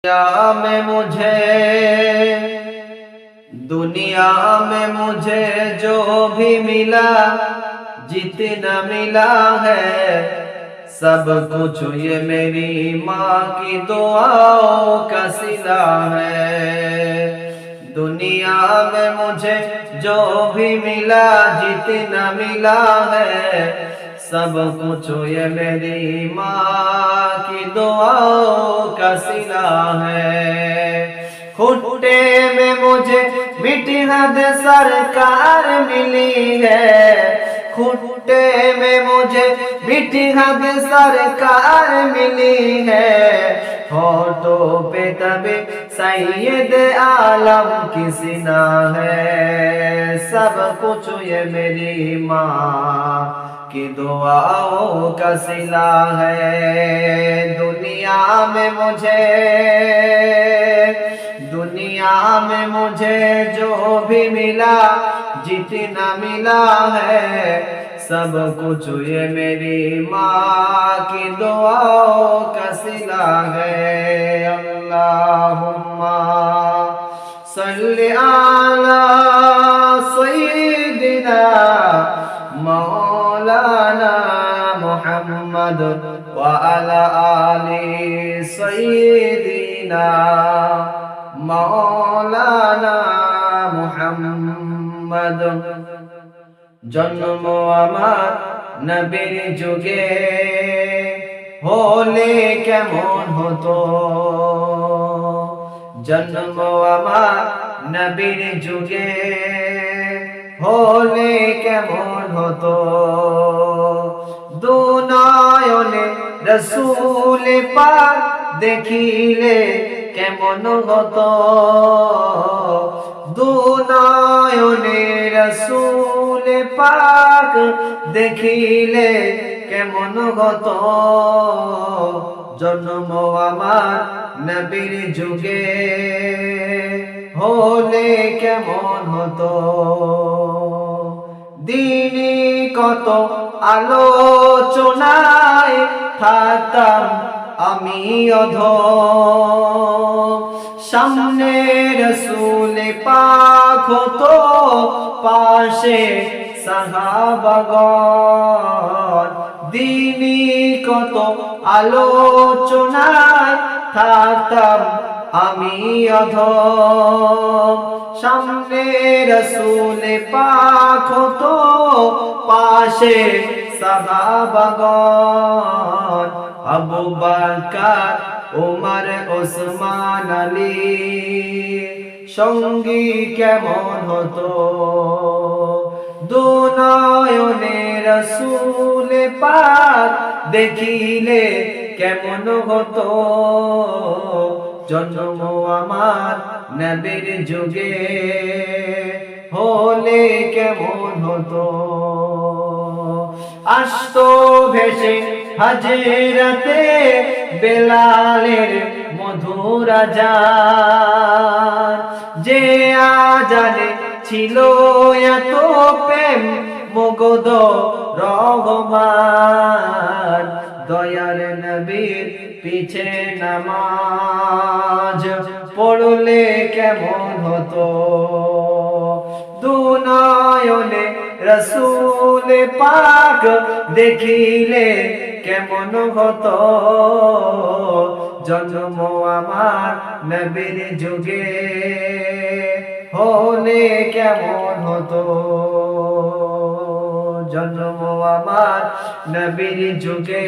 दुनिया में मुझे जो भी मिला, जितना मिला है सब कुछ ये मेरी माँ की दुआओं का सिला है। दुनिया में मुझे जो भी मिला, जितना मिला है सब कुछ ये मेरी माँ की दुआओं का सिला है। खुट्टे में मुझे मीठी हद सरकार मिली है, खुट्टे में मुझे मीठी हद सरकार मिली है। होठों पे तबे सैयद आलम की सीना है। सब कुछ ये मेरी माँ की दुआओं का सिला है। दुनिया में मुझे जो भी मिला, जितना मिला है सब कुछ ये मेरी माँ की दुआओं का सिला है। अल्लाहुम्मा सल्ली अला सय्यिदिना मौलाना मुहम्मद व अला आलि सय्यिदिना मौलाना मुहम्मद। जन्म আমার নবীর যুগে হলে কেমন হতো, জন্ম আমার নবীর যুগে হলে কেমন হতো। দুনয়নে রসূল পাক দেখিলে কেমন হতো, দুনয়নে রসূল পাক দেখিলে কেমন হতো। জন্ম আমার নবীর যুগে হলে কেমন হতো। দিনে কত আলোচনায় থাকতাম আমি অধম, সামনে রসূল পাক হতো পাশে সাহাবাগণ। দিনে কত আলোচনায় থাকতাম আমি অধম, সামনে রসূল পাক হতো পাশে সাহাবাগণ। আবু বকর উমর ওসমান আলী সঙ্গী কেমন হতো। দুনয়নে রসূল পাক দেখিলে কেমন হতো। জন্ম আমার নবীর যুগে হলে কেমন হতো। আসতো ভেসে হাজরাতে বেলালের মধুর আযান, যে আযানে ছিল এত প্রেম মুগ্ধ রহমান। দয়ার নবীর পিছে নামাজ পড়লে কেমন হতো। দুনয়নে রসূল পাক দেখিলে কেমন হতো। জন্ম আমার নবীর যুগে হলে কেমন হতো। জন্ম আমার নবীর যুগে